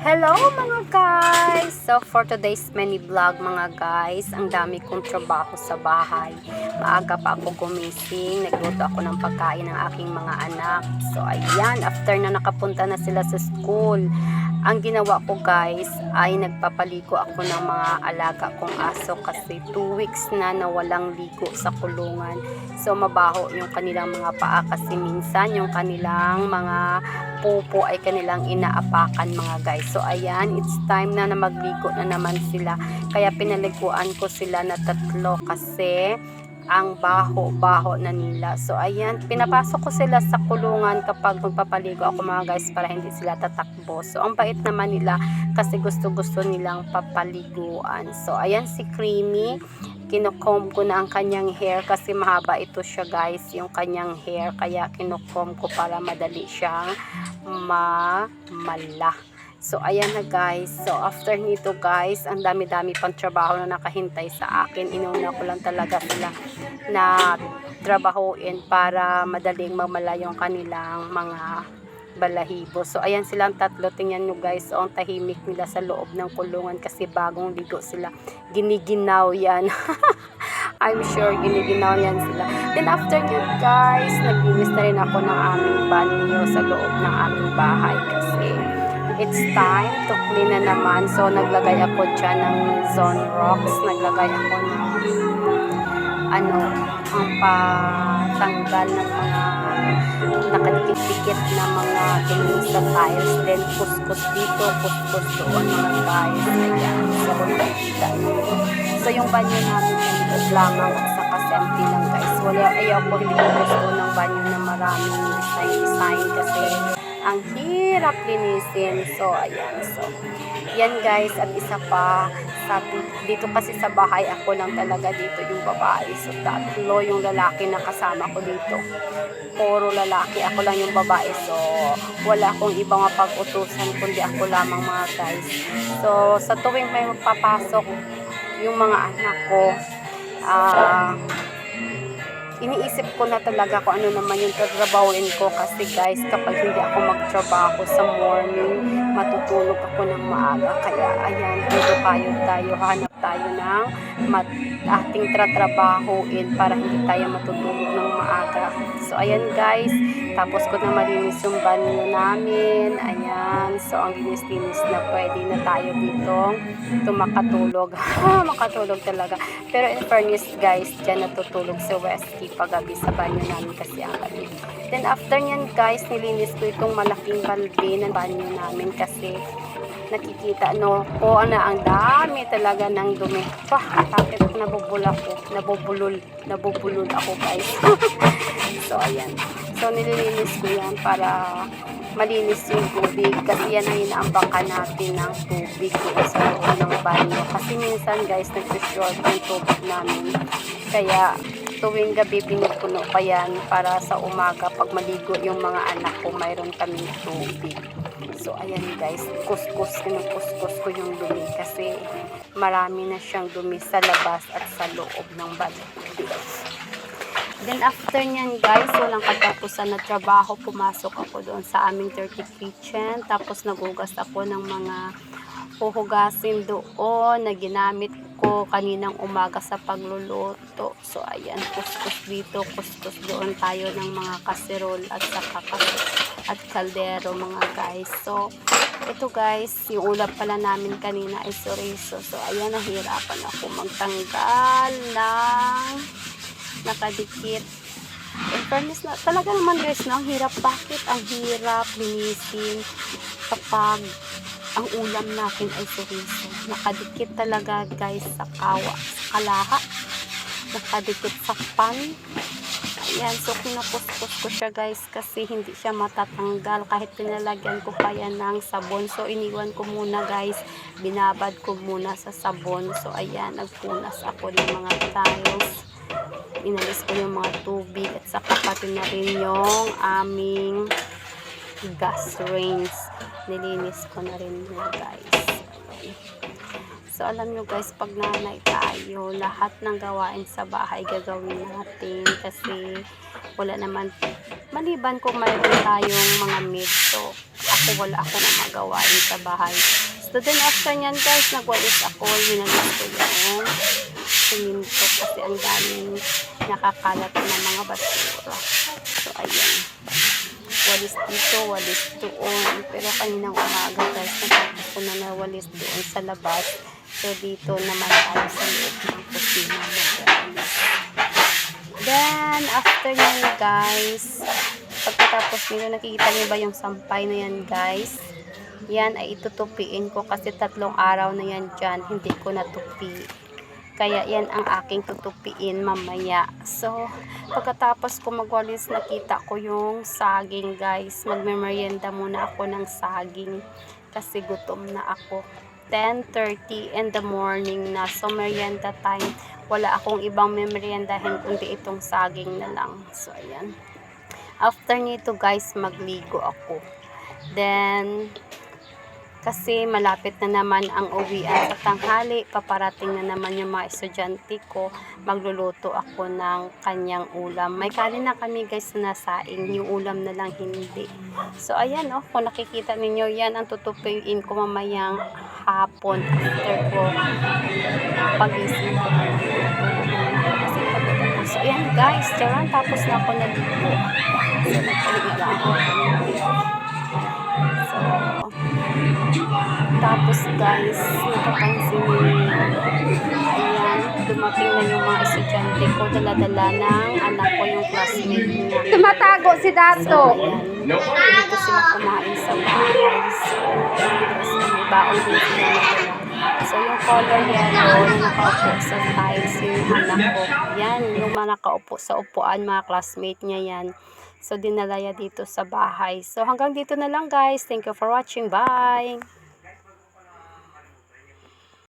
Hello mga guys! So for today's mini vlog mga guys, ang dami kong trabaho sa bahay. Maaga pa ako gumising, nagluto ako ng pagkain ng aking mga anak. So ayan, after na nakapunta na sila sa school, ang ginawa ko guys ay nagpapaligo ako ng mga alaga kong aso kasi 2 weeks na walang ligo sa kulungan. So mabaho yung kanilang mga paa kasi minsan yung kanilang mga pupo ay kanilang inaapakan mga guys. So ayan, it's time na magligo na naman sila. Kaya pinaliguan ko sila na 3 kasi ang baho na nila. So ayan, pinapasok ko sila sa kulungan kapag magpapaligo ako mga guys para hindi sila tatakbo. So ang bait naman nila kasi gusto nilang papaliguan. So ayan si Creamy, kinukomb ko na ang kanyang hair kasi mahaba ito siya guys, yung kanyang hair, kaya kinukomb ko para madali siyang mamala. So ayan na guys, so after nito guys, ang dami-dami pang trabaho na nakahintay sa akin. Inuna ko lang talaga sila na trabahuin para madaling mamala yung kanilang mga balahibo. So ayan silang 3, tingnan nyo guys, so ang tahimik nila sa loob ng kulungan kasi bagong ligo sila. Giniginaw yan. I'm sure giniginaw yan sila. Then after nyo guys, naglinis na rin ako ng aming banyo sa loob ng aming bahay kasi it's time to clean na naman. So naglagay ako dyan ng Zone Rocks, naglagay ako ng ang patanggal ng mga nakadikit-dikit na mga dumi sa tiles. Then kuskus dito, kuskus doon mga guys. Ayan, so nakikita nyo. So yung banyo namin ay lamang at saka empty lang guys. Ayaw ko, hindi ko gusto ng banyo na maraming design kasi ang hirap linisin. So ayan, so yan guys, at isa pa dito kasi sa bahay ako lang talaga dito yung babae. So 3 yung lalaki na kasama ko dito, puro lalaki, ako lang yung babae. So wala akong ibang mapag-utusan kundi ako lamang mga guys. So sa tuwing may magpapasok yung mga anak ko, iniisip ko na talaga kung ano naman yung tatrabahuin ko kasi guys, kapag hindi ako magtrabaho sa morning, matutulog ako ng maaga. Kaya ayan, dito tayo, hanap tayo ng ating tatrabahuin para hindi tayo matutulog ng maaga. So ayan guys, tapos ko na malinis yung banyo namin. Ayan, so ang linis-linis na, pwede na tayo dito makatulog. Makatulog talaga. Pero in fairness guys, dyan natutulog si Westy paggabi sa banyo namin kasi ang gabi. Then after nyan guys, nilinis ko itong malaking balde ng banyo namin kasi nakikita ko na ang dami talaga ng dumi. Bakit nabubulol ako guys. So ayan, so nililinis ko yan para malinis yung tubig kasi yan ang inaambakan natin ng tubig sa loob ng banyo kasi minsan guys nag-short yung tubig namin, kaya tuwing gabi pinupuno pa yan para sa umaga pag maligo yung mga anak ko mayroon kaming tubig. So ayan guys, kuskus ko yung dumi kasi marami na siyang dumi sa labas at sa loob ng balde. Then after nyan guys, walang katapusan na trabaho, pumasok ako doon sa aming 30 kitchen, tapos nagugas ako ng mga huhugasin doon na ginamit ko kaninang umaga sa pagluluto. So ayan, kuskus dito, kuskus doon tayo ng mga kaserol at saka at kaldero mga guys. So ito guys, yung ulap pala namin kanina ay chorizo. So ayan, nahirapan ako magtanggal ng nakadikit. In fairness na, talaga naman guys, ang hirap. Bakit ang hirap linisin kapag ang ulam natin ay chorizo? Nakadikit talaga guys sa kalaha, nakadikit sa pan. Ayan, so kinukuskus ko siya guys kasi hindi siya matatanggal kahit pinalagyan ko pa yan ng sabon. So iniwan ko muna guys, binabad ko muna sa sabon. So ayan, nagpunas ako ng mga tiles, inalis ko yung mga tubig at saka pati na rin yung aming gas range, nilinis ko na rin yun guys. So alam nyo guys, pag nanay tayo, lahat ng gawain sa bahay gagawin natin kasi wala naman, maliban kung mayroon tayong mga maid. So ako kasi wala ako na magawain sa bahay. So then after nyan guys, nagwalis ako, winalis ko yung siminto kasi ang daming nakakalat na mga basura. So ayan, walis dito, walis doon. Pero kaninang umaga guys, natapos ko na nawalis doon sa labas. So dito naman tayo sa loob ng kusina mag-walis. Then after nyan guys, pagkatapos nito, nakikita niyo ba yung sampay na yan guys? Yan ay itutupiin ko kasi 3 araw na yan dyan, hindi ko natupi. Kaya yan ang aking tutupiin mamaya. So, pagkatapos ko magwalis, nakita ko yung saging guys. Magme-merienda muna ako ng saging kasi gutom na ako. 10:30 in the morning na. So, merienda time. Wala akong ibang memeriendahin kundi itong saging na lang. So, ayan. After nito guys, magligo ako. Then, kasi malapit na naman ang uwian sa tanghali, paparating na naman yung mga estudyante ko, magluluto ako ng kanyang ulam. May kanin na kami guys na nasaing, yung ulam na lang hindi. So ayan kung nakikita ninyo, yan ang tutupiin ko mamayang hapon after ko pagising ko. Kasi pagod ako. So ayan guys, tiyan, tapos na ako naligo. So nagpahinga lang ako. So, tapos guys, napapansin niyo, ayan, dumating na yung mga estudyante ko, dala-dala ng anak ko, yung classmate niya. Tumatago si Dato. So, ayan, dito sila kumain sa bahay. So, may baon din sila nila. So, yung color yellow, yung nakaupo sa tiles, yung anak ko. Yan, yung mga nakaupo sa upuan, mga classmate niya yan. So, dinalaya dito sa bahay. So, hanggang dito na lang guys. Thank you for watching. Bye!